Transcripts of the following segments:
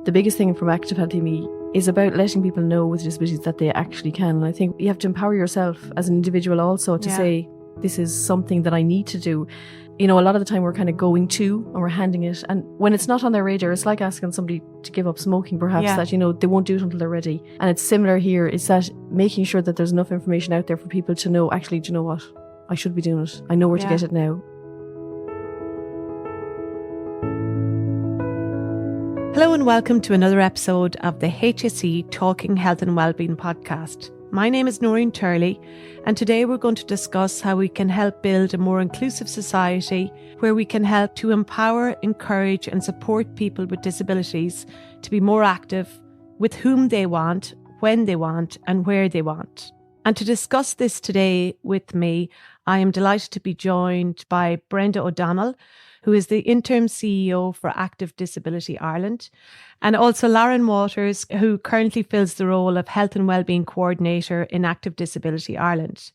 The biggest thing from Active Healthy Me is about letting people know with disabilities that they actually can. And I think you have to empower yourself as an individual also to say, this is something that I need to do. You know, a lot of the time we're kind of going to and we're handing it. And when it's not on their radar, it's like asking somebody to give up smoking, perhaps, that, you know, they won't do it until they're ready. And it's similar here. It's that making sure that there's enough information out there for people to know, actually, do you know what? I should be doing it. I know where to get it now. Hello and welcome to another episode of the HSE Talking Health and Wellbeing podcast. My name is Noreen Turley, and today we're going to discuss how we can help build a more inclusive society where we can help to empower, encourage and support people with disabilities to be more active with whom they want, when they want and where they want. And to discuss this today with me, I am delighted to be joined by Brenda O'Donnell, who is the interim CEO for Active Disability Ireland, and also Lauren Waters, who currently fills the role of Health and Wellbeing Coordinator in Active Disability Ireland.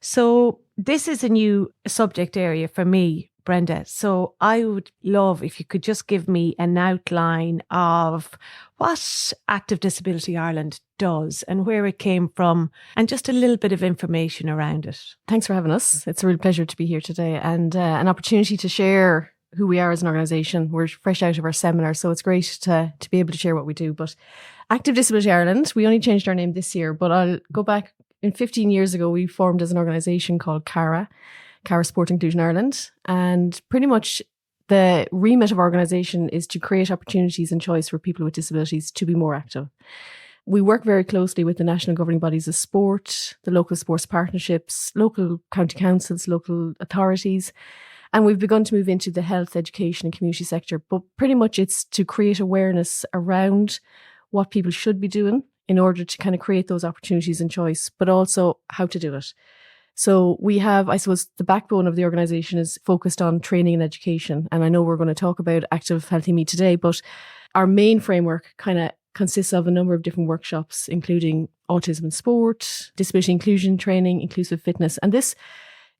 So this is a new subject area for me, Brenda. So I would love if you could just give me an outline of what Active Disability Ireland does and where it came from and just a little bit of information around it. Thanks for having us. It's a real pleasure to be here today and an opportunity to share who we are as an organisation. We're fresh out of our seminar, so it's great to be able to share what we do. But Active Disability Ireland, we only changed our name this year, but I'll go back. In 15 years ago, we formed as an organisation called CARA Sport Inclusion Ireland. And pretty much the remit of our organisation is to create opportunities and choice for people with disabilities to be more active. We work very closely with the national governing bodies of sport, the local sports partnerships, local county councils, local authorities. And we've begun to move into the health, education and community sector. But pretty much it's to create awareness around what people should be doing in order to kind of create those opportunities and choice, but also how to do it. So we have, I suppose, the backbone of the organisation is focused on training and education. And I know we're going to talk about Active Healthy Me today, but our main framework kind of consists of a number of different workshops, including autism and sport, disability inclusion training, inclusive fitness. And this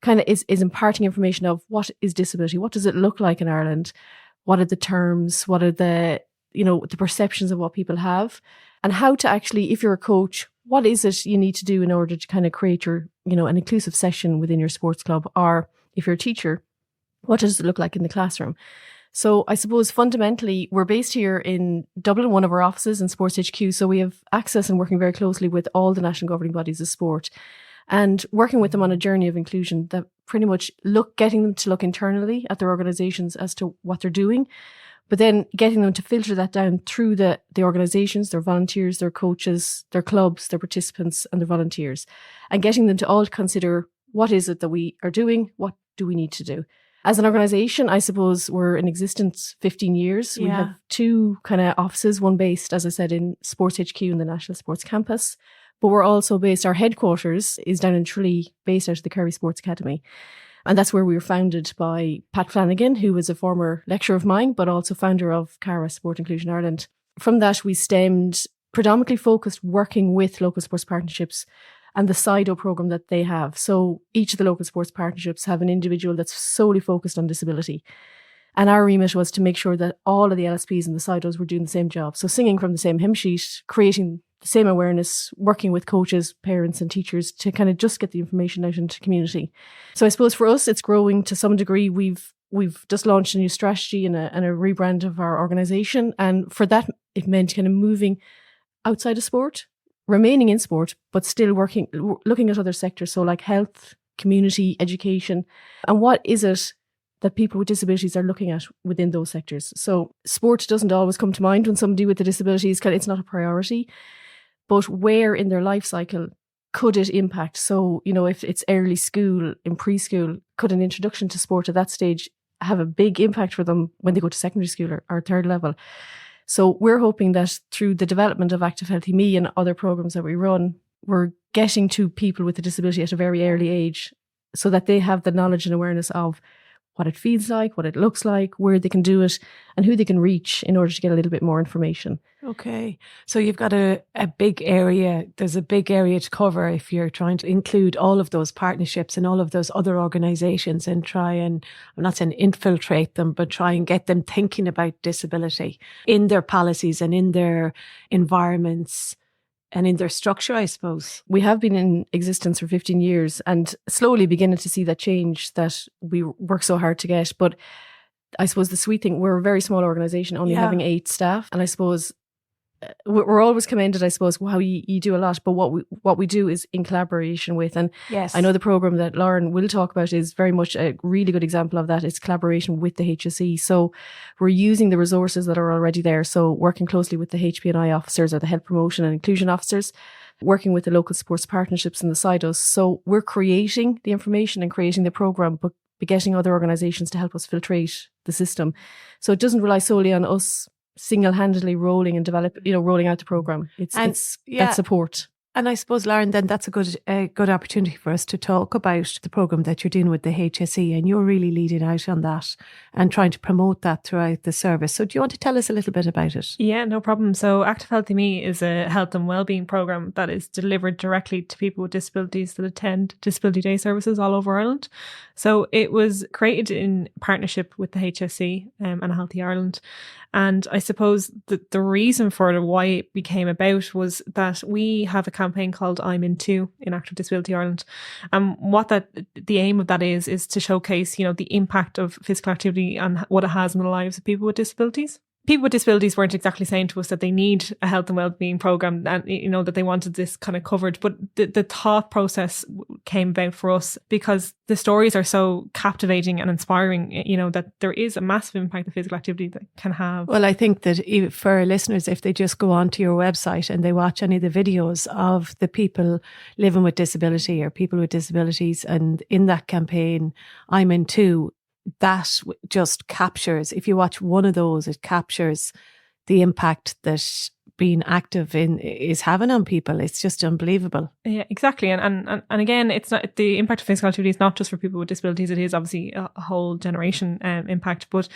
kind of is imparting information of what is disability, what does it look like in Ireland, what are the terms, what are the perceptions of what people have, and how to actually, if you're a coach, what is it you need to do in order to kind of create your, an inclusive session within your sports club? Or if you're a teacher, what does it look like in the classroom? So I suppose fundamentally, we're based here in Dublin, one of our offices in Sports HQ. So we have access and working very closely with all the national governing bodies of sport and working with them on a journey of inclusion that pretty much getting them to look internally at their organisations as to what they're doing, but then getting them to filter that down through the organisations, their volunteers, their coaches, their clubs, their participants and their volunteers, and getting them to all consider what is it that we are doing, what do we need to do. As an organisation, I suppose we're in existence 15 years. We have two kind of offices, one based, as I said, in Sports HQ in the National Sports Campus, but we're also based, our headquarters is down in Tralee, based out of the Kerry Sports Academy. And that's where we were founded by Pat Flanagan, who was a former lecturer of mine, but also founder of CARA Sport Inclusion Ireland. From that, we stemmed predominantly focused working with local sports partnerships and the SIDO programme that they have. So each of the local sports partnerships have an individual that's solely focused on disability. And our remit was to make sure that all of the LSPs and the SIDOs were doing the same job. So singing from the same hymn sheet, creating the same awareness, working with coaches, parents and teachers to kind of just get the information out into the community. So I suppose for us, it's growing to some degree. We've just launched a new strategy and a rebrand of our organisation. And for that, it meant kind of moving outside of sport, remaining in sport, but still looking at other sectors. So like health, community, education, and what is it that people with disabilities are looking at within those sectors. So sport doesn't always come to mind when somebody with a disability it's not a priority. But where in their life cycle could it impact? So, if it's early school, in preschool, could an introduction to sport at that stage have a big impact for them when they go to secondary school or third level? So we're hoping that through the development of Active Healthy Me and other programs that we run, we're getting to people with a disability at a very early age so that they have the knowledge and awareness of what it feels like, what it looks like, where they can do it, and who they can reach in order to get a little bit more information. Okay. So you've got a big area. There's a big area to cover if you're trying to include all of those partnerships and all of those other organizations and try and, I'm not saying infiltrate them, but try and get them thinking about disability in their policies and in their environments and in their structure, I suppose. We have been in existence for 15 years and slowly beginning to see that change that we work so hard to get. But I suppose the sweet thing, we're a very small organisation, only having 8 staff. And I suppose we're always commended, I suppose, wow, you do a lot. But what we do is in collaboration with, and yes, I know the programme that Lauren will talk about is very much a really good example of that. It's collaboration with the HSE. So we're using the resources that are already there. So working closely with the HPNI officers or the health promotion and inclusion officers, working with the local sports partnerships and the SIDOs. So we're creating the information and creating the programme, but getting other organisations to help us filtrate the system. So it doesn't rely solely on us single-handedly rolling out the programme. It's that support. And I suppose, Lauren, then that's a good opportunity for us to talk about the programme that you're doing with the HSE, and you're really leading out on that and trying to promote that throughout the service. So do you want to tell us a little bit about it? Yeah, no problem. So Active Healthy Me is a health and wellbeing programme that is delivered directly to people with disabilities that attend Disability Day services all over Ireland. So it was created in partnership with the HSE and A Healthy Ireland. And I suppose the reason for it, why it became about, was that we have a campaign called I'm In Too in Active Disability Ireland. And the aim of that is to showcase, the impact of physical activity and what it has in the lives of people with disabilities. People with disabilities weren't exactly saying to us that they need a health and wellbeing programme and, that they wanted this kind of covered. But the thought process came about for us because the stories are so captivating and inspiring, that there is a massive impact that physical activity that can have. Well, I think that for our listeners, if they just go onto your website and they watch any of the videos of the people living with disability or people with disabilities, and in that campaign, I'm In Too, that just captures, if you watch one of those, it captures the impact that being active is having on people. It's just unbelievable. Yeah, exactly. And again, it's not, the impact of physical activity is not just for people with disabilities. It is obviously a whole generation impact. But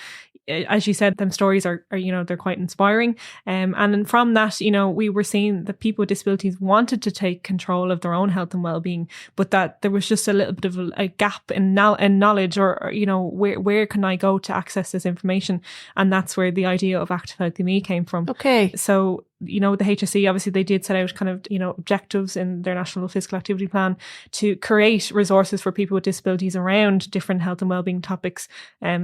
as you said, them stories are they're quite inspiring. And from that, we were seeing that people with disabilities wanted to take control of their own health and well-being, but that there was just a little bit of a gap in knowledge, or where can I go to access this information? And that's where the idea of Active Healthy Me came from. Okay. So the HSE, obviously they did set out kind of, objectives in their national physical activity plan to create resources for people with disabilities around different health and wellbeing topics.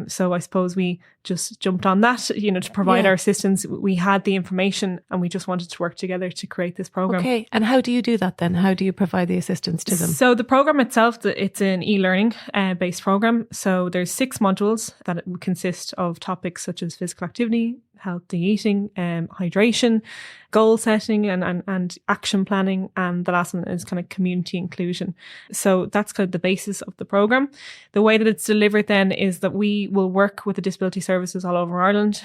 So I suppose we just jumped on that, to provide our assistance. We had the information and we just wanted to work together to create this program. Okay. And how do you do that then? How do you provide the assistance to them? So the program itself, it's an e-learning based program. So there's 6 modules that consist of topics such as physical activity, healthy eating, hydration, goal setting and action planning. And the last one is kind of community inclusion. So that's kind of the basis of the program. The way that it's delivered then is that we will work with the disability services all over Ireland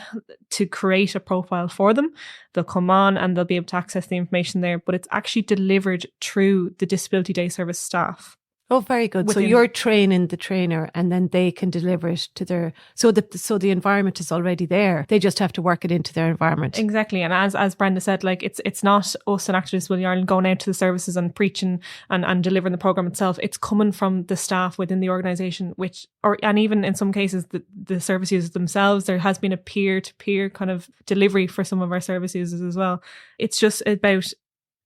to create a profile for them. They'll come on and they'll be able to access the information there, but it's actually delivered through the Disability Day service staff. Oh, very good. So you're training the trainer and then they can deliver it to their, so the environment is already there. They just have to work it into their environment. Exactly. And as Brenda said, like it's not us in Active Disability Ireland going out to the services and preaching and delivering the programme itself. It's coming from the staff within the organisation, and even in some cases the service users themselves. There has been a peer-to-peer kind of delivery for some of our service users as well. It's just about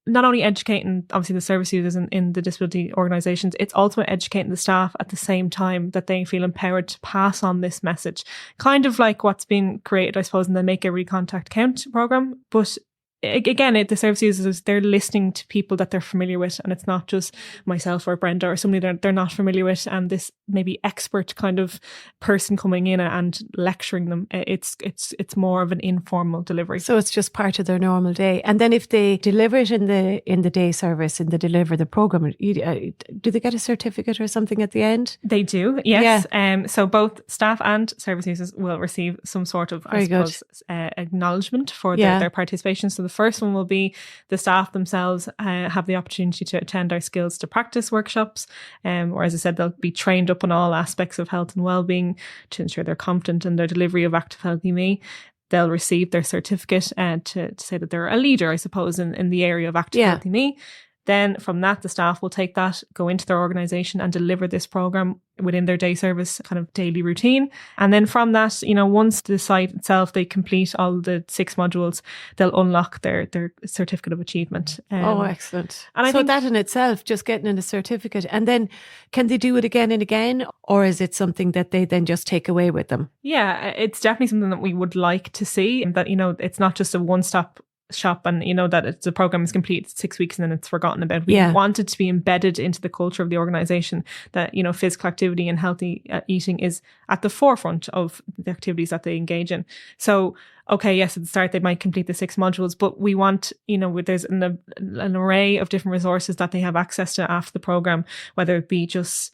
not only educating obviously the service users in the disability organisations, it's also educating the staff at the same time that they feel empowered to pass on this message. Kind of like what's been created, I suppose, in the Make Every Contact Count programme. But again, the service users, they're listening to people that they're familiar with, and it's not just myself or Brenda or somebody that they're not familiar with, and this maybe expert kind of person coming in and lecturing them. It's more of an informal delivery. So it's just part of their normal day. And then if they deliver it in the day service and they deliver the program, do they get a certificate or something at the end? They do, yes. Yeah. So both staff and service users will receive some sort of, I suppose, acknowledgement for their participation. So the first one will be the staff themselves have the opportunity to attend our skills to practice workshops, or as I said, they'll be trained up on all aspects of health and wellbeing to ensure they're competent in their delivery of Active Healthy Me. They'll receive their certificate to say that they're a leader, I suppose, in the area of Active Healthy Me. Then from that, the staff will take that, go into their organisation and deliver this programme within their day service kind of daily routine. And then from that, once the site itself, they complete all the 6 modules, they'll unlock their certificate of achievement. Excellent. And I think that in itself, just getting in a certificate, and then can they do it again and again, or is it something that they then just take away with them? Yeah, it's definitely something that we would like to see, that, it's not just a one-stop shop and that the program is complete 6 weeks and then it's forgotten about. We want it to be embedded into the culture of the organisation, that physical activity and healthy eating is at the forefront of the activities that they engage in. So okay, yes, at the start they might complete the 6 modules, but we want, there's an array of different resources that they have access to after the program, whether it be just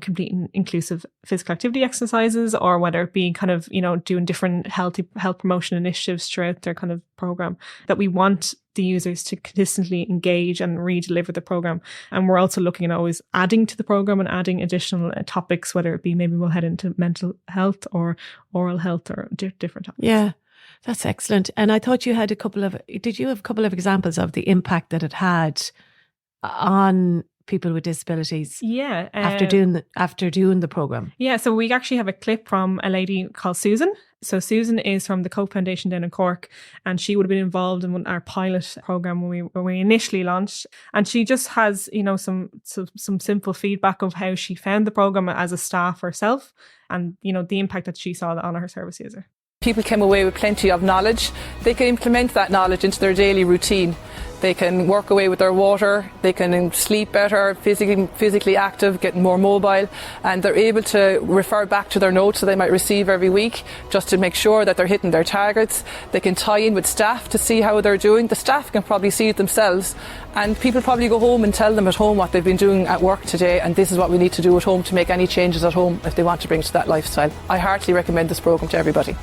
completing inclusive physical activity exercises, or whether it be kind of, doing different health promotion initiatives throughout their kind of program, that we want the users to consistently engage and re-deliver the program. And we're also looking at always adding to the program and adding additional topics, whether it be maybe we'll head into mental health or oral health or different topics. Yeah. That's excellent. And I thought you had did you have a couple of examples of the impact that it had on people with disabilities? Yeah. After doing the program. Yeah. So we actually have a clip from a lady called Susan. So Susan is from the Cope Foundation down in Cork, and she would have been involved in our pilot program when we initially launched. And she just has, some simple feedback of how she found the program as a staff herself, and, the impact that she saw on her service user. People came away with plenty of knowledge. They can implement that knowledge into their daily routine. They can work away with their water, they can sleep better, physically active, getting more mobile, and they're able to refer back to their notes that they might receive every week just to make sure that they're hitting their targets. They can tie in with staff to see how they're doing. The staff can probably see it themselves, and people probably go home and tell them at home what they've been doing at work today, and this is what we need to do at home to make any changes at home if they want to bring it to that lifestyle. I heartily recommend this programme to everybody.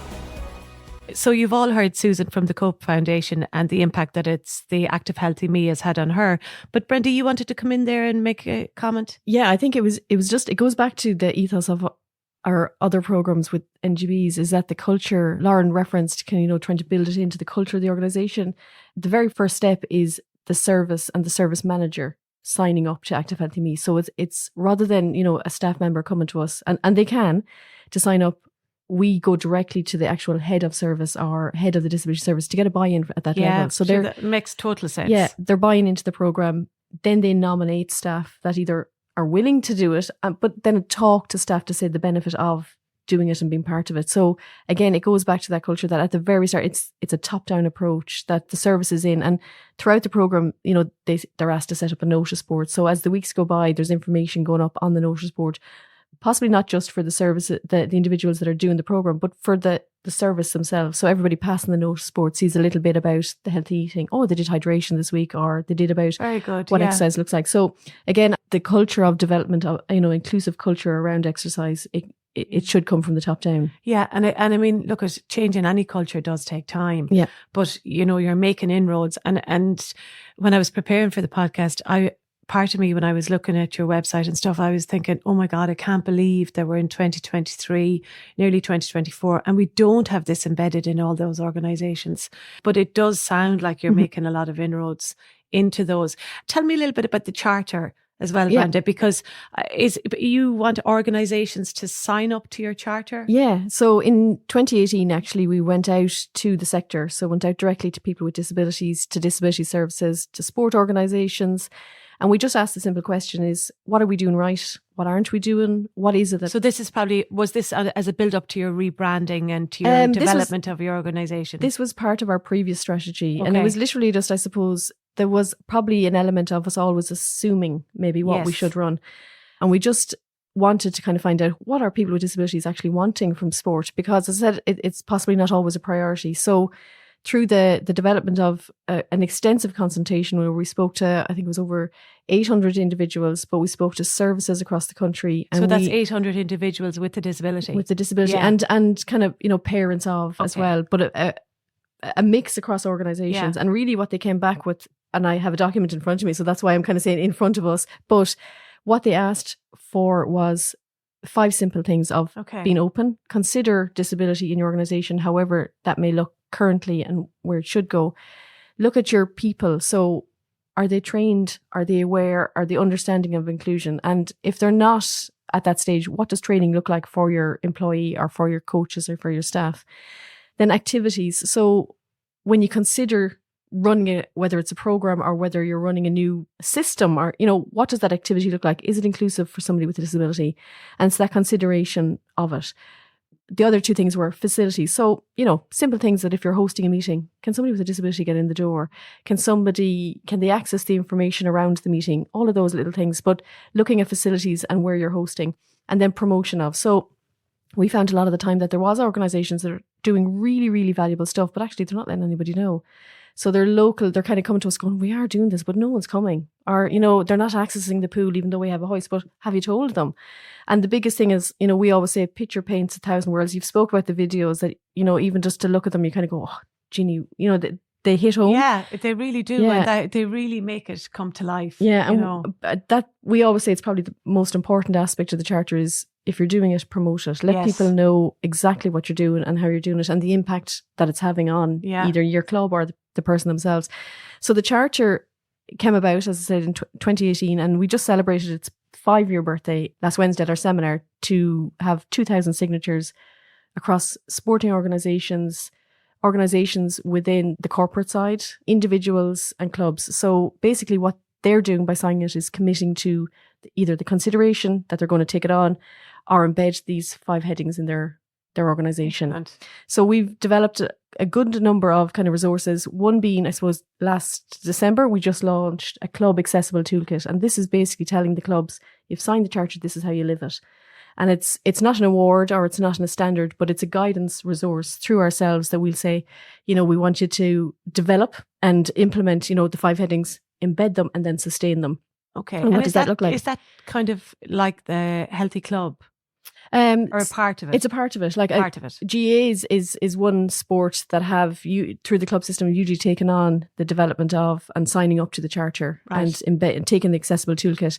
So you've all heard Susan from the Cope Foundation and the impact that it's the Active Healthy Me has had on her. But Brenda, you wanted to come in there and make a comment? Yeah, I think it goes back to the ethos of our other programs with NGBs, is that the culture, Lauren referenced, trying to build it into the culture of the organisation. The very first step is the service and the service manager signing up to Active Healthy Me. So it's rather than, a staff member coming to us, and they can, to sign up, we go directly to the actual head of service or head of the disability service to get a buy-in at that level. So that makes total sense. Yeah, they're buying into the program. Then they nominate staff that either are willing to do it, but then talk to staff to say the benefit of doing it and being part of it. So again, it goes back to that culture that at the very start, it's a top-down approach that the service is in. And throughout the program, they're asked to set up a notice board. So as the weeks go by, there's information going up on the notice board, possibly not just for the service, the individuals that are doing the program, but for the service themselves. So everybody passing the notice board sees a little bit about the healthy eating. Oh, they did hydration this week, or they did about what exercise looks like. So again, the culture of development of, inclusive culture around exercise, it should come from the top down. Yeah. And I mean, look, changing any culture does take time. Yeah. But, you're making inroads. And when I was preparing for the podcast, part of me, when I was looking at your website and stuff, I was thinking, oh my God, I can't believe that we're in 2023, nearly 2024, and we don't have this embedded in all those organisations. But it does sound like you're making a lot of inroads into those. Tell me a little bit about the charter as well, Brenda, because you want organisations to sign up to your charter? Yeah. So in 2018, actually, we went out to the sector. So went out directly to people with disabilities, to disability services, to sport organisations. And we just asked the simple question is, what are we doing right? What aren't we doing? What is it that... So this is was this as a build up to your rebranding and to your development of your organisation? This was part of our previous strategy. Okay. And it was literally just, I suppose, there was probably an element of us always assuming maybe what we should run. And we just wanted to kind of find out what are people with disabilities actually wanting from sport, because as I said, it's possibly not always a priority. So through the development of an extensive consultation where we spoke to, I think it was over 800 individuals, but we spoke to services across the country. And so that's 800 individuals with the disability? With the disability and kind of, parents of as well. But a mix across organizations. And really what they came back with, and I have a document in front of me, so that's why I'm kind of saying in front of us, but what they asked for was 5 simple things of being open, consider disability in your organization, however that may look currently and where it should go. Look at your people. So are they trained? Are they aware? Are they understanding of inclusion? And if they're not at that stage, what does training look like for your employee or for your coaches or for your staff? Then activities. So when you consider running it, whether it's a program or whether you're running a new system, or, what does that activity look like? Is it inclusive for somebody with a disability? And it's that consideration of it. The other 2 things were facilities. So, simple things that if you're hosting a meeting, can somebody with a disability get in the door? Can they access the information around the meeting? All of those little things, but looking at facilities and where you're hosting, and then promotion of. So we found a lot of the time that there was organizations that are doing really, really valuable stuff, but actually they're not letting anybody know. So they're local, they're kind of coming to us going, we are doing this, but no one's coming. Or, they're not accessing the pool, even though we have a hoist, but have you told them? And the biggest thing is, we always say, picture paints 1,000 words. You've spoke about the videos that, even just to look at them, you kind of go, oh, Jeannie, they hit home. Yeah, they really do. Yeah. And they really make it come to life. Yeah. And that we always say it's probably the most important aspect of the charter is, if you're doing it, promote it. Let people know exactly what you're doing and how you're doing it and the impact that it's having on either your club or the person themselves. So the charter came about, as I said, in 2018, and we just celebrated its 5-year birthday last Wednesday at our seminar to have 2,000 signatures across sporting organizations within the corporate side, individuals and clubs. So basically what they're doing by signing it is committing to either the consideration that they're going to take it on or embed these 5 headings in their organization. Excellent. So we've developed a good number of kind of resources. One being, I suppose, last December, we just launched a club accessible toolkit. And this is basically telling the clubs, you've signed the charter, this is how you live it. And it's not an award or it's not a standard, but it's a guidance resource through ourselves that we'll say, we want you to develop and implement, the 5 headings, embed them and then sustain them. Okay. And what does that look like? Is that kind of like the Healthy Club? Or a part of it? It's a part of it. Like part of it. GAAs is one sport that have you through the club system usually taken on the development of and signing up to the charter and taking the accessible toolkit.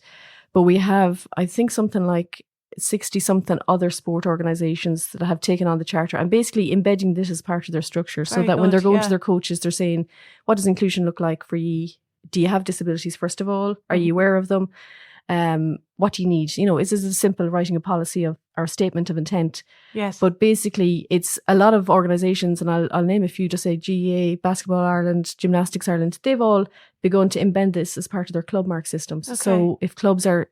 But we have, I think, something like 60 something other sport organizations that have taken on the charter and basically embedding this as part of their structure. So that when they're going to their coaches, they're saying, what does inclusion look like for you? Do you have disabilities, first of all? Are you aware of them? What do you need? Is this as simple writing a policy or a statement of intent? Yes. But basically, it's a lot of organisations, and I'll name a few, just say GAA, Basketball Ireland, Gymnastics Ireland, they've all begun to embed this as part of their club mark systems. Okay. So if clubs are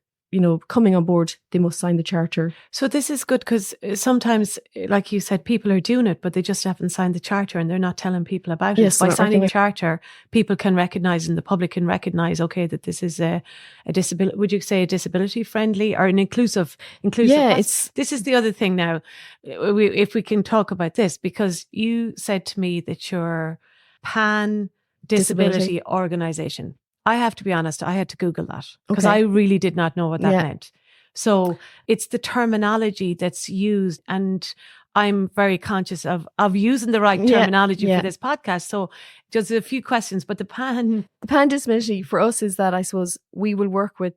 coming on board, they must sign the charter. So this is good because sometimes, like you said, people are doing it, but they just haven't signed the charter and they're not telling people about it. By signing the charter, people can recognise and the public can recognise, okay, that this is a disability. Would you say a disability friendly or an inclusive? Yeah, this is the other thing now. If we can talk about this, because you said to me that you're pan disability organisation. I have to be honest, I had to Google that because I really did not know what that meant. So it's the terminology that's used, and I'm very conscious of using the right terminology for this podcast. So just a few questions, but the pan disability for us is that I suppose we will work with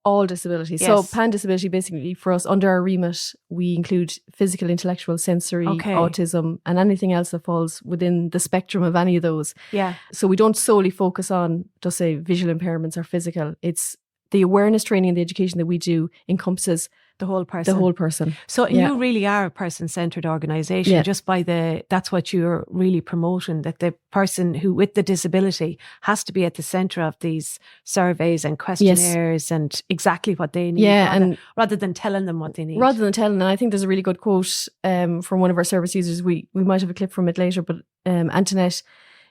all disabilities. Yes. So pan disability basically for us under our remit, we include physical, intellectual, sensory, autism and anything else that falls within the spectrum of any of those. Yeah. So we don't solely focus on just say visual impairments or physical. It's the awareness training and the education that we do encompasses the whole person. So you really are a person-centered organisation just by that's what you're really promoting, that the person who with the disability has to be at the centre of these surveys and questionnaires and exactly what they need rather than telling them what they need. And I think there's a really good quote from one of our service users. We might have a clip from it later, but Antoinette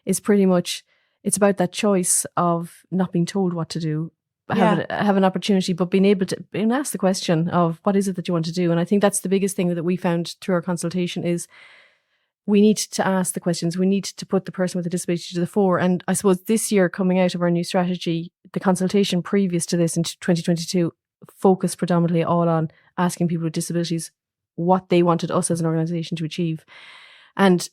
is pretty much, it's about that choice of not being told what to do. Have an opportunity, but being able to ask the question of what is it that you want to do. And I think that's the biggest thing that we found through our consultation is we need to ask the questions. We need to put the person with a disability to the fore. And I suppose this year, coming out of our new strategy, the consultation previous to this in 2022 focused predominantly all on asking people with disabilities what they wanted us as an organisation to achieve. And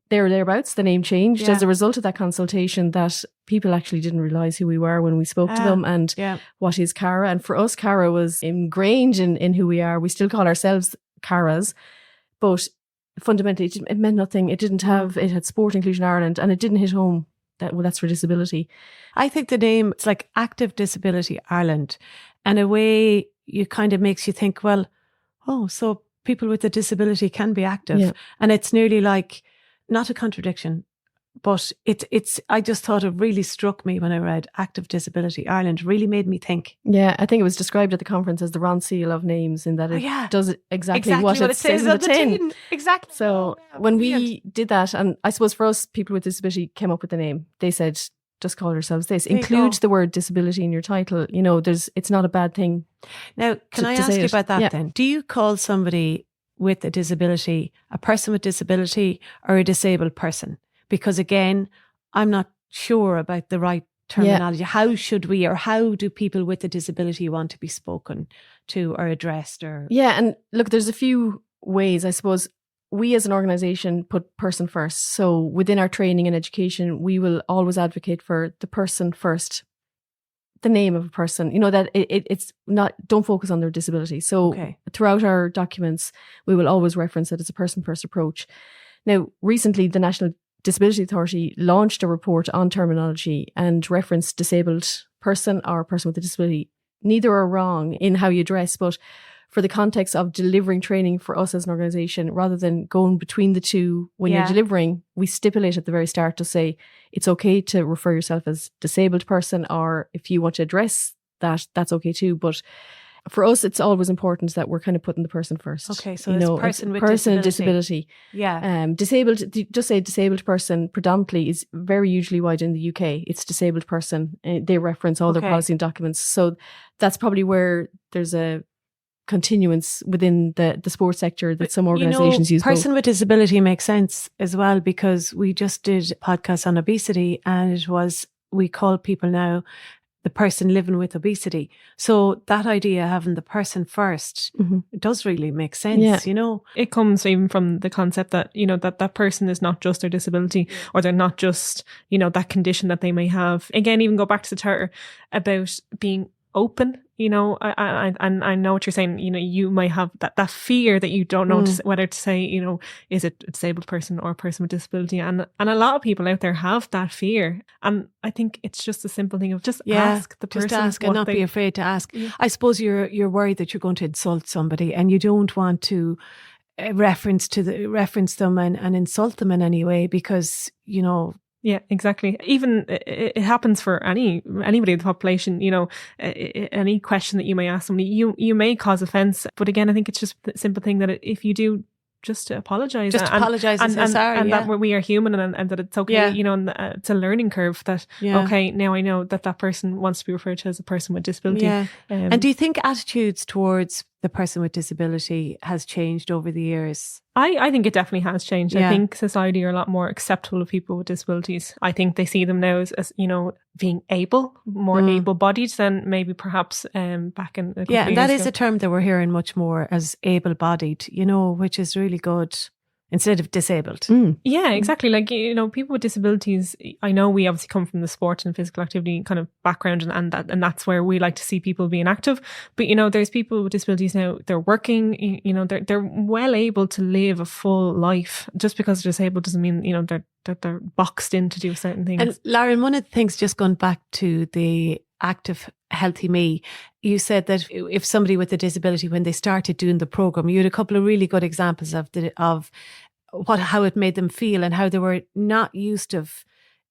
there or thereabouts. The name changed Yeah. as a result of that consultation, that people actually didn't realise who we were when we spoke to them, and what is Cara. And for us, Cara was ingrained in who we are. We still call ourselves Caras, but fundamentally it meant nothing. It had Sport Inclusion Ireland, and it didn't hit home that, well, that's for disability. I think the name, it's like Active Disability Ireland. And in a way, it kind of makes you think, well, oh, so people with a disability can be active. Yeah. And it's nearly like, not a contradiction, but it's. I just thought it really struck me when I read Active Disability Ireland. It really made me think. Yeah, I think it was described at the conference as the Ron Seal of names, in that it does exactly what it says in the tin. Exactly. So when we did that, and I suppose for us, people with disability came up with the name. They said, just call yourselves this. Include the word disability in your title. You know, it's not a bad thing. Now, can I ask you about that then? Do you call somebody with a disability a person with disability or a disabled person? Because again, I'm not sure about the right terminology. How should we, or how do people with a disability want to be spoken to or addressed? Or and look, there's a few ways. I suppose we as an organisation put person first. So within our training and education, we will always advocate for the person first, the name of a person, you know, that it's not, don't focus on their disability. So throughout our documents, we will always reference it as a person first approach. Now, recently, the National Disability Authority launched a report on terminology and referenced disabled person or person with a disability. Neither are wrong in how you address, but for the context of delivering training for us as an organisation, rather than going between the two when you're delivering, we stipulate at the very start to say it's okay to refer yourself as disabled person, or if you want to address that, that's okay too. But for us, it's always important that we're kind of putting the person first. Okay, so it's person with disability. Yeah. Disabled, just say disabled person predominantly is very usually wide in the UK. It's disabled person. They reference all their policy and documents. So that's probably where there's a continuance within the sports sector that some organisations use. Person with disability makes sense as well, because we just did a podcast on obesity, and it was, we call people now the person living with obesity. So that idea, having the person first, it does really make sense, you know. It comes even from the concept that, you know, that person is not just their disability, or they're not just, you know, that condition that they may have. Again, even go back to the charter about being open, you know, I know what you're saying. You know, you might have that fear that you don't know whether to say, you know, is it a disabled person or a person with disability? And a lot of people out there have that fear. And I think it's just a simple thing of just ask the person. Just ask and not be afraid to ask. Yeah. I suppose you're worried that you're going to insult somebody, and you don't want to reference them and insult them in any way, because, you know. Yeah, exactly. Even it happens for anybody in the population, you know, any question that you may ask somebody, you may cause offence. But again, I think it's just a simple thing that if you do, just to apologise. Just apologise and say sorry. And that we are human, and that it's okay, you know, and it's a learning curve that, okay, now I know that person wants to be referred to as a person with disability. Yeah. And do you think attitudes towards the person with disability has changed over the years? I think it definitely has changed. I think society are a lot more acceptable of people with disabilities. I think they see them now as you know, being more able-bodied than maybe perhaps back in a couple of years and that is ago. a term that we're hearing much more, as able-bodied, you know, which is really good, instead of disabled. Yeah, exactly. Like, you know, people with disabilities, I know we obviously come from the sport and physical activity kind of background, and that's where we like to see people being active. But, you know, there's people with disabilities now, they're working, you know, they're well able to live a full life. Just because they're disabled doesn't mean, you know, they're boxed in to do certain things. And Lauren, one of the things, just going back to the active healthy me, you said that if somebody with a disability, when they started doing the program, you had a couple of really good examples of how it made them feel and how they were not used to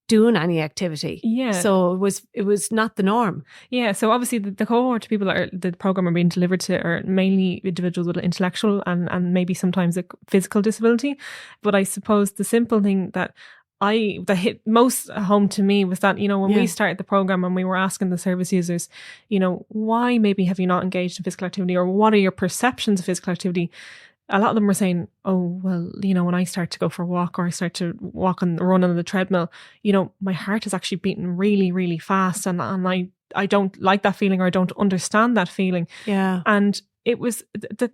doing any activity. Yeah. So it was not the norm. Yeah. So obviously the cohort of people that the program are being delivered to are mainly individuals with intellectual and maybe sometimes a physical disability. But I suppose the simple thing that hit most home to me was that, you know, when we started the program and we were asking the service users, you know, why maybe have you not engaged in physical activity, or what are your perceptions of physical activity? A lot of them were saying, oh, well, you know, when I start to go for a walk, or I start to run on the treadmill, you know, my heart is actually beating really, really fast, and I I don't like that feeling, or I don't understand that feeling. Yeah. And it was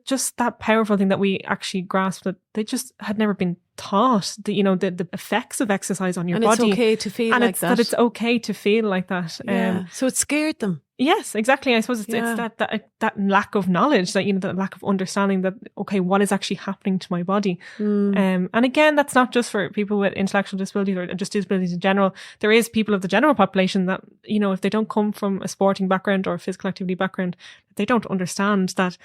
just that powerful thing that we actually grasped, that they just had never been taught the, the effects of exercise on your And body. it's okay to feel and like that. it's okay to feel like that. Yeah. So it scared them. Yes, exactly. I suppose it's that lack of knowledge, that, that lack of understanding that, okay, what is actually happening to my body? And again, that's not just for people with intellectual disabilities or just disabilities in general. There is people of the general population that, if they don't come from a sporting background or a physical activity background, they don't understand that,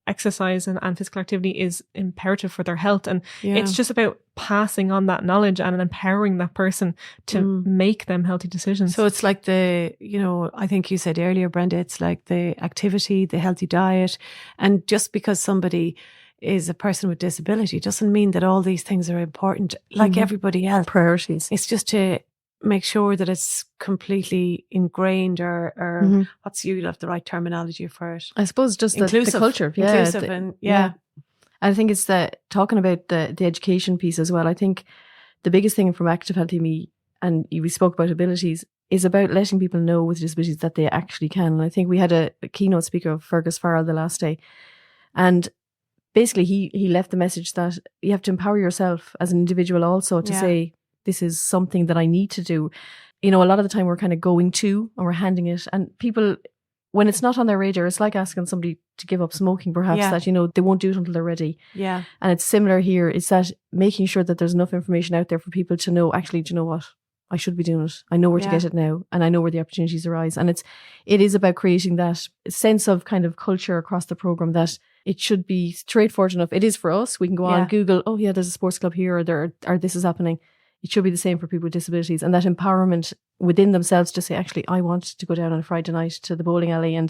exercise and physical activity is imperative for their health. And it's just about passing on that knowledge and empowering that person to make them healthy decisions. So it's like I think you said earlier, Brenda, it's like the activity, the healthy diet. And just because somebody is a person with disability doesn't mean that all these things are important, like everybody else. Priorities. It's just to make sure that it's completely ingrained or you'll have the right terminology for it. I suppose just the culture. Inclusive and I think it's that talking about the education piece as well. I think the biggest thing from Active Healthy Me, and we spoke about abilities, is about letting people know with disabilities that they actually can. And I think we had a keynote speaker of Fergus Farrell the last day, and basically he left the message that you have to empower yourself as an individual also to say, this is something that I need to do. A lot of the time we're kind of going to, and we're handing it, and people, when it's not on their radar, it's like asking somebody to give up smoking, perhaps, that, they won't do it until they're ready. Yeah. And it's similar here. It's that making sure that there's enough information out there for people to know, actually, do you know what? I should be doing it. I know where to get it now, and I know where the opportunities arise. And it is about creating that sense of kind of culture across the program, that it should be straightforward enough. It is for us. We can go on Google, oh yeah, there's a sports club here, or this is happening. It should be the same for people with disabilities, and that empowerment within themselves to say, actually, I want to go down on a Friday night to the bowling alley and,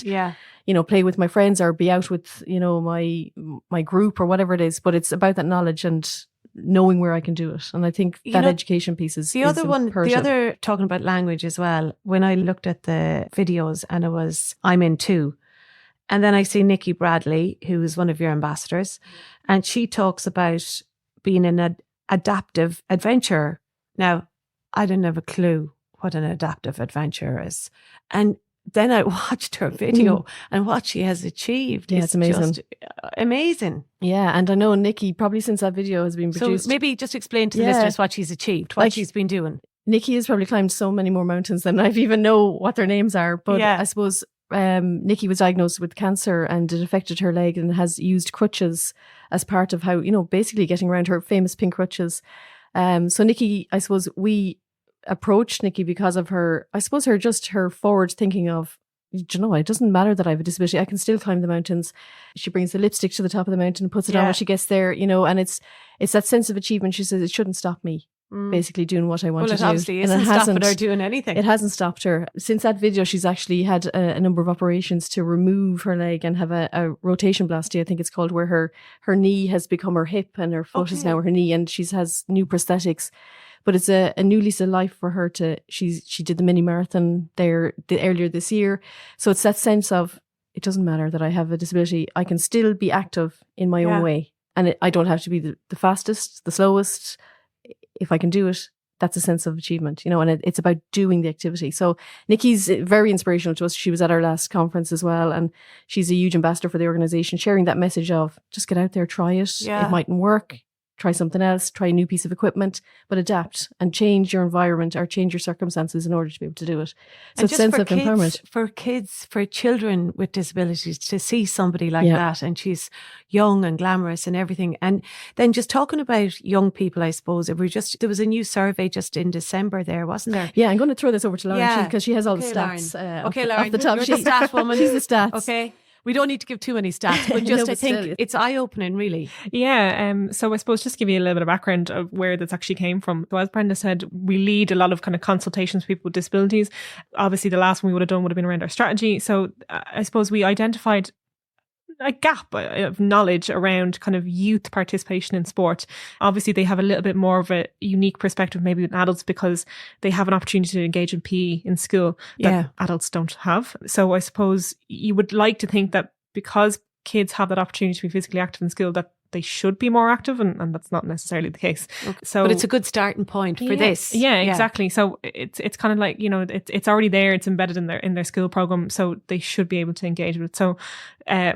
play with my friends, or be out with, my group or whatever it is. But it's about that knowledge and knowing where I can do it. And I think that education piece is imperative. The other, talking about language as well, when I looked at the videos, and I'm in two. And then I see Nikki Bradley, who is one of your ambassadors, and she talks about being an adaptive adventurer. Now, I didn't have a clue what an adaptive adventurer is. And then I watched her video and what she has achieved. Yeah, it's amazing. Just amazing. Yeah, and I know Nikki, probably since that video has been produced. So maybe just explain to the listeners what she's achieved, what she's been doing. Nikki has probably climbed so many more mountains than I even know what their names are. But I suppose Nikki was diagnosed with cancer, and it affected her leg, and has used crutches as part of how, basically getting around, her famous pink crutches. So Nikki, I suppose we approached Nikki because of her forward thinking of, it doesn't matter that I have a disability, I can still climb the mountains. She brings the lipstick to the top of the mountain, puts it on when she gets there, and it's that sense of achievement. She says, it shouldn't stop me. Basically doing what I want to do. Well, it obviously isn't stopping her doing anything. It hasn't stopped her. Since that video, she's actually had a number of operations to remove her leg and have a rotation blasty, I think it's called, where her knee has become her hip and her foot is now her knee, and she has new prosthetics. But it's a new lease of life for her she did the mini marathon there earlier this year. So it's that sense of, it doesn't matter that I have a disability, I can still be active in my own way. And I don't have to be the fastest, the slowest. If I can do it, that's a sense of achievement, and it's about doing the activity. So Nikki's very inspirational to us. She was at our last conference as well, and she's a huge ambassador for the organisation, sharing that message of just get out there, try it. It mightn't work. Try something else, try a new piece of equipment, but adapt and change your environment or change your circumstances in order to be able to do it. So it's a sense of empowerment. For children with disabilities, to see somebody like that, and she's young and glamorous and everything. And then just talking about young people, I suppose, there was a new survey just in December there, wasn't there? Yeah, I'm going to throw this over to Lauren because she has all the stats. Okay, Lauren, off the top. You're the stat woman. She's the stats. Okay. We don't need to give too many stats, but just I think it's eye-opening, really. Yeah. So I suppose just give you a little bit of background of where this actually came from. So as Brenda said, we lead a lot of kind of consultations with people with disabilities. Obviously, the last one we would have done would have been around our strategy. So I suppose we identified a gap of knowledge around kind of youth participation in sport. Obviously, they have a little bit more of a unique perspective maybe than adults, because they have an opportunity to engage in PE in school that adults don't have. So I suppose you would like to think that because kids have that opportunity to be physically active in school, that they should be more active, and that's not necessarily the case. Okay. So, but it's a good starting point for this. Yeah, exactly. So it's kind of like, you know, it's already there. It's embedded in their school program, so they should be able to engage with it. So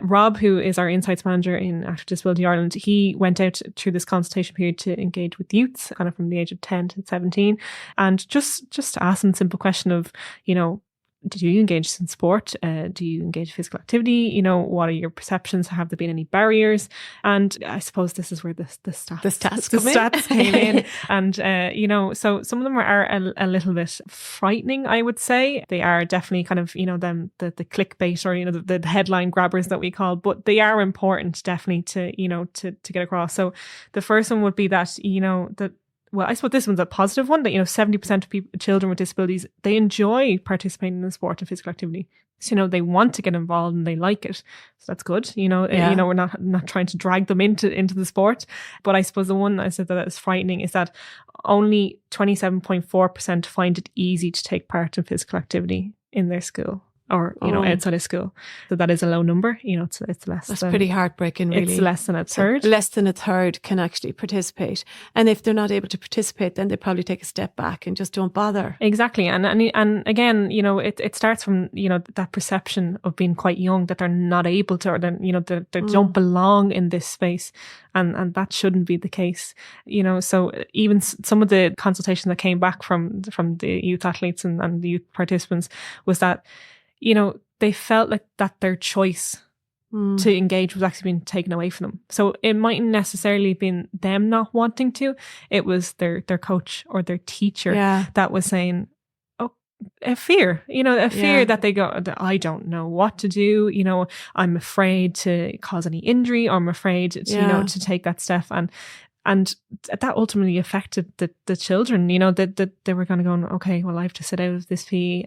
Rob, who is our insights manager in Active Disability Ireland, he went out through this consultation period to engage with youths, kind of from the age of 10 to 17, and just to ask them the simple question of, you know, do you engage in sport? Do you engage in physical activity? You know, what are your perceptions? Have there been any barriers? And I suppose this is where the stats came in. And, you know, so some of them are a little bit frightening, I would say. They are definitely kind of, you know, the clickbait, or, you know, the headline grabbers that we call, but they are important definitely to, you know, to get across. So the first one would be that, you know, well, I suppose this one's a positive one, that, you know, 70% of children with disabilities, they enjoy participating in sport and physical activity. So, you know, they want to get involved and they like it. So that's good. You know, you know, we're not trying to drag them into the sport. But I suppose the one I said that is frightening is that only 27.4% find it easy to take part in physical activity in their school, or, you know, outside of school. So that is a low number. You know, it's less. That's pretty heartbreaking, really. It's less than a third. So less than a third can actually participate. And if they're not able to participate, then they probably take a step back and just don't bother. Exactly. And again, you know, it starts from, you know, that perception of being quite young, that they're not able to, or then, you know, they don't belong in this space. And that shouldn't be the case. You know, so even some of the consultation that came back from the youth athletes and the youth participants was that, you know, they felt like that their choice to engage was actually being taken away from them. So it mightn't necessarily have been them not wanting to. It was their coach or their teacher that was saying, oh, a fear, you know, a fear that they go, I don't know what to do. You know, I'm afraid to cause any injury, or I'm afraid to, you know, to take that step. And that ultimately affected the children, you know, that they were kind of going, okay, well, I have to sit out of this PE.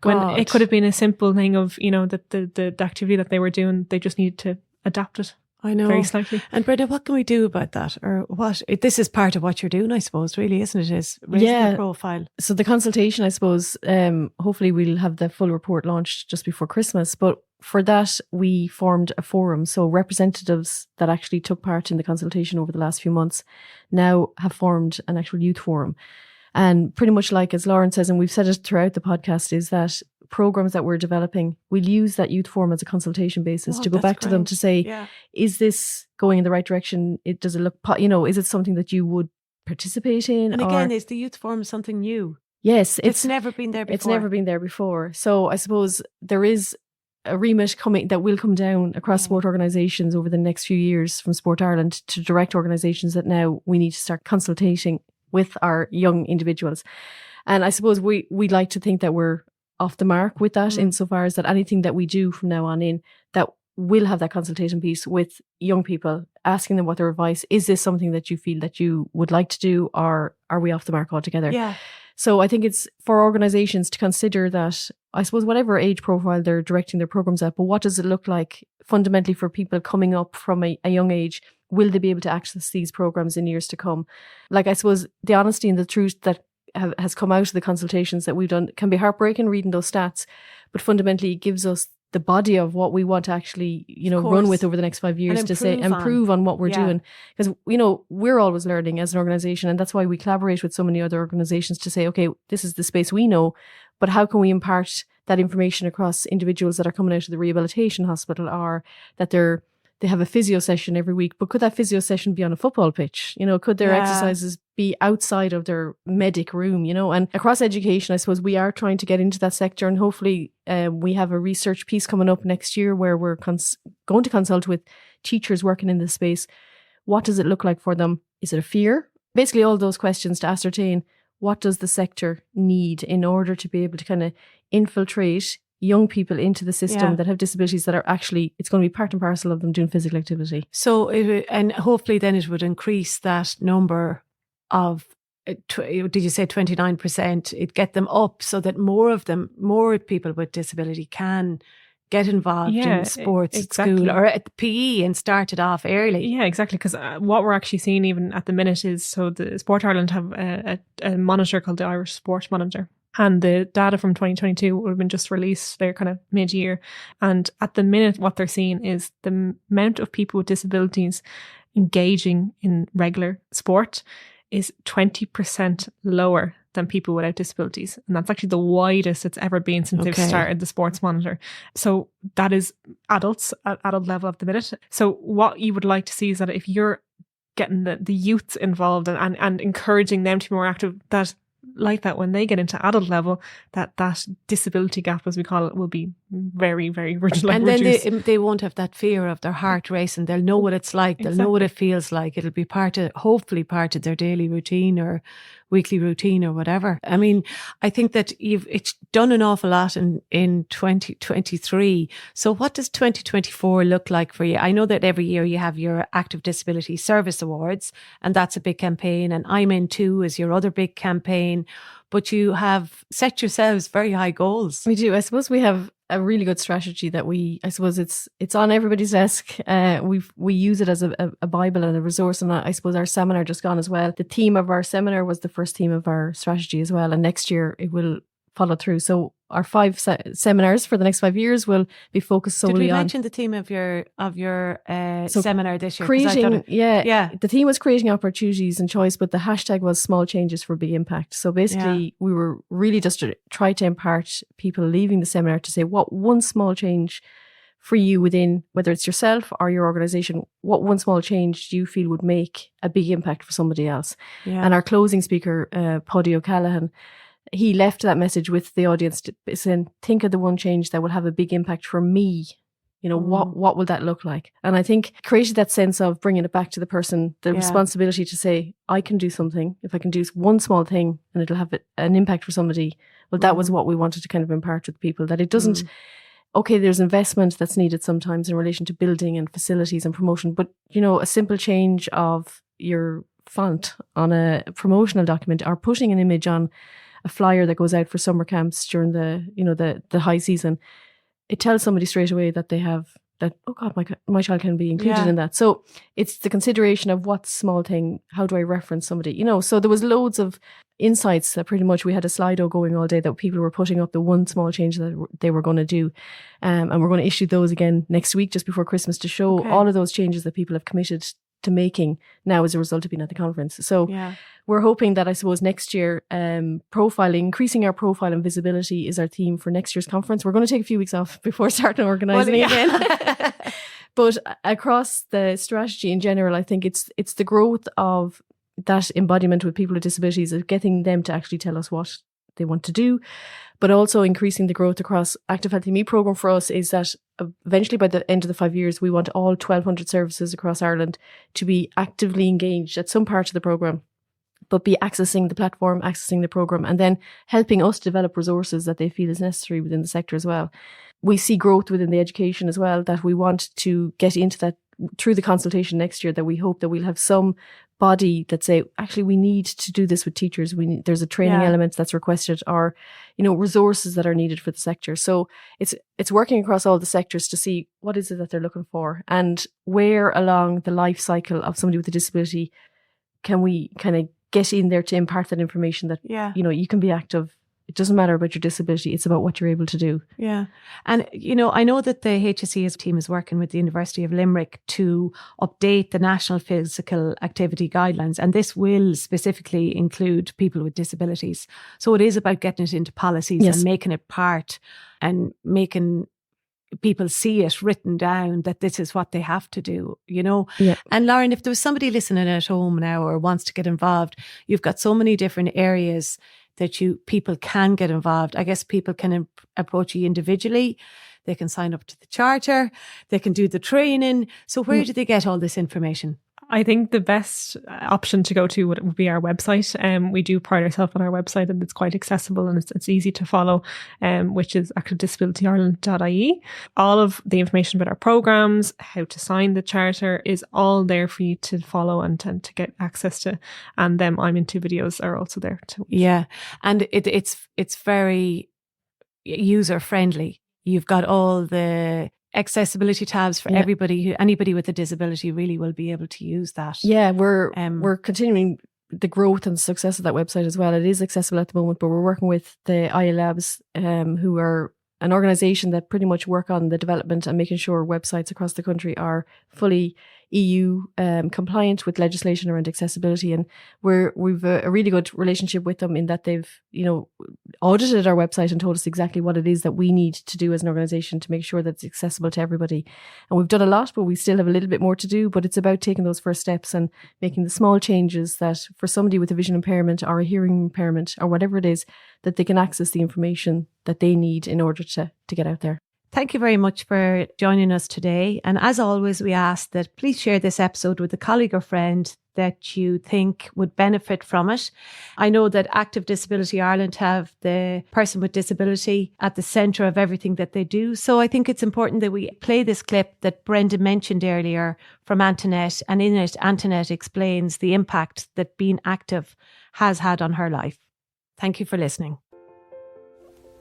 When it could have been a simple thing of, you know, that the activity that they were doing, they just needed to adapt it. I know. Very slightly. And Brenda, what can we do about that? Or what? This is part of what you're doing, I suppose, really, isn't it? Is raising the profile. So the consultation, I suppose, hopefully we'll have the full report launched just before Christmas. But for that, we formed a forum. So representatives that actually took part in the consultation over the last few months now have formed an actual youth forum. And pretty much like as Lauren says, and we've said it throughout the podcast, is that programs that we're developing, we'll use that youth forum as a consultation basis to go back to them to say, is this going in the right direction? Does it look, you know, is it something that you would participate in? And again, is the youth forum something new? Yes. It's never been there before. It's never been there before. So I suppose there is a remit coming that will come down across sport organisations over the next few years from Sport Ireland to direct organisations that now we need to start consultating with our young individuals. And I suppose we'd like to think that we're off the mark with that insofar as that anything that we do from now on in, that will have that consultation piece with young people, asking them what their advice is. This something that you feel that you would like to do, or are we off the mark altogether? Yeah. So I think it's for organisations to consider that, I suppose, whatever age profile they're directing their programs at, but what does it look like fundamentally for people coming up from a young age? Will they be able to access these programs in years to come? Like, I suppose the honesty and the truth that has come out of the consultations that we've done can be heartbreaking reading those stats, but fundamentally it gives us the body of what we want to actually, you know, run with over the next 5 years to say, improve on what we're doing. Because, you know, we're always learning as an organisation, and that's why we collaborate with so many other organisations to say, okay, this is the space we know, but how can we impart that information across individuals that are coming out of the rehabilitation hospital, or that they have a physio session every week, but could that physio session be on a football pitch? You know, could their exercises be outside of their medic room, you know? And across education, I suppose we are trying to get into that sector, and hopefully we have a research piece coming up next year where we're going to consult with teachers working in this space. What does it look like for them? Is it a fear? Basically all those questions to ascertain what does the sector need in order to be able to kind of infiltrate young people into the system that have disabilities that are actually, it's going to be part and parcel of them doing physical activity. So, and hopefully then it would increase that number of, did you say 29%? It'd get them up so that more people with disability can get involved in sports at school or at the PE and start it off early. Yeah, exactly. Because what we're actually seeing even at the minute is, so the Sport Ireland have a monitor called the Irish Sport Monitor. And the data from 2022 would have been just released there kind of mid-year. And at the minute, what they're seeing is the amount of people with disabilities engaging in regular sport is 20% lower than people without disabilities. And that's actually the widest it's ever been since they've started the Sports Monitor. So that is adults at adult level at the minute. So what you would like to see is that if you're getting the youths involved and encouraging them to be more active, that like that when they get into adult level, that disability gap, as we call it, will be very, very reduced. And then they won't have that fear of their heart racing. They'll know what it's like. They'll know what it feels like. It'll be hopefully part of their daily routine or weekly routine or whatever. I mean, I think that it's done an awful lot in 2023. So what does 2024 look like for you? I know that every year you have your Active Disability Service Awards, and that's a big campaign. And I'm In Too is your other big campaign. But you have set yourselves very high goals. We do. I suppose we have a really good strategy that I suppose it's on everybody's desk. We use it as a Bible and a resource. And I suppose our seminar just gone as well. The theme of our seminar was the first theme of our strategy as well. And next year it will follow through. So our 5 seminars for the next 5 years will be focused solely on. Did we mention the theme of your seminar this year? The theme was creating opportunities and choice, but the hashtag was small changes for big impact. So basically, we were really just to try to impart people leaving the seminar to say what one small change for you within, whether it's yourself or your organisation, what one small change do you feel would make a big impact for somebody else? Yeah. And our closing speaker, Paddy O'Callaghan, he left that message with the audience saying, think of the one change that will have a big impact for me. You know, what will that look like? And I think created that sense of bringing it back to the person, the responsibility to say, I can do something. If I can do one small thing and it'll have an impact for somebody. Well, that was what we wanted to kind of impart with people, that it doesn't, okay, there's investment that's needed sometimes in relation to building and facilities and promotion. But, you know, a simple change of your font on a promotional document or putting an image on a flyer that goes out for summer camps during the high season, it tells somebody straight away that they have that, oh God, my child can be included in that. So it's the consideration of what small thing, how do I reference somebody? You know, so there was loads of insights that pretty much we had a Slido going all day that people were putting up the one small change that they were going to do. And we're going to issue those again next week, just before Christmas, to show all of those changes that people have committed to making now as a result of being at the conference. So we're hoping that, I suppose, next year, increasing our profile and visibility is our theme for next year's conference. We're going to take a few weeks off before starting organising again. But across the strategy in general, I think it's the growth of that embodiment with people with disabilities, of getting them to actually tell us what they want to do, but also increasing the growth across Active Healthy Me programme for us is that eventually by the end of the 5 years, we want all 1,200 services across Ireland to be actively engaged at some part of the programme, but be accessing the platform, accessing the programme, and then helping us develop resources that they feel is necessary within the sector as well. We see growth within the education as well, that we want to get into that through the consultation next year, that we hope that we'll have some body that say, actually, we need to do this with teachers. There's a training element that's requested, or, you know, resources that are needed for the sector. So it's working across all the sectors to see what is it that they're looking for, and where along the life cycle of somebody with a disability can we kind of get in there to impart that information that, you know, you can be active. It doesn't matter about your disability. It's about what you're able to do. Yeah. And, you know, I know that the HSE team is working with the University of Limerick to update the National Physical Activity Guidelines. And this will specifically include people with disabilities. So it is about getting it into policies and making it part, and making people see it written down that this is what they have to do, you know. And Lauren, if there was somebody listening at home now or wants to get involved, you've got so many different areas that people can get involved. I guess people can approach you individually. They can sign up to the charter. They can do the training. So where do they get all this information? I think the best option to go to would be our website. We do pride ourselves on our website, and it's quite accessible and it's easy to follow, which is activedisabilityireland.ie. All of the information about our programs, how to sign the charter, is all there for you to follow and to get access to. And then I'm Into videos are also there too. Yeah, and it's very user friendly. You've got all the accessibility tabs for anybody with a disability really will be able to use that. Yeah, we're continuing the growth and success of that website as well. It is accessible at the moment, but we're working with the IA Labs, who are an organisation that pretty much work on the development and making sure websites across the country are fully EU compliant with legislation around accessibility. And we've a really good relationship with them in that they've, audited our website and told us exactly what it is that we need to do as an organisation to make sure that it's accessible to everybody. And we've done a lot, but we still have a little bit more to do. But it's about taking those first steps and making the small changes that for somebody with a vision impairment or a hearing impairment or whatever it is, that they can access the information that they need in order to get out there. Thank you very much for joining us today. And as always, we ask that please share this episode with a colleague or friend that you think would benefit from it. I know that Active Disability Ireland have the person with disability at the centre of everything that they do. So I think it's important that we play this clip that Brenda mentioned earlier from Antoinette. And in it, Antoinette explains the impact that being active has had on her life. Thank you for listening.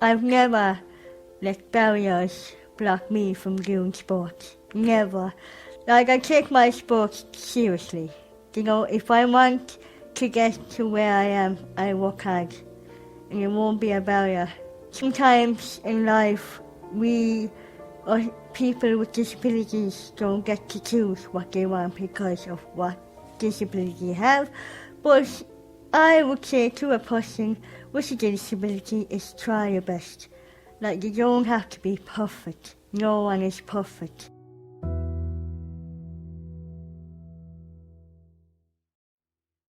I've never let barriers block me from doing sports. Never. I take my sports seriously. If I want to get to where I am, I work hard. And it won't be a barrier. Sometimes in life, we or people with disabilities don't get to choose what they want because of what disability they have. But I would say to a person with a disability is try your best. You don't have to be perfect. No one is perfect.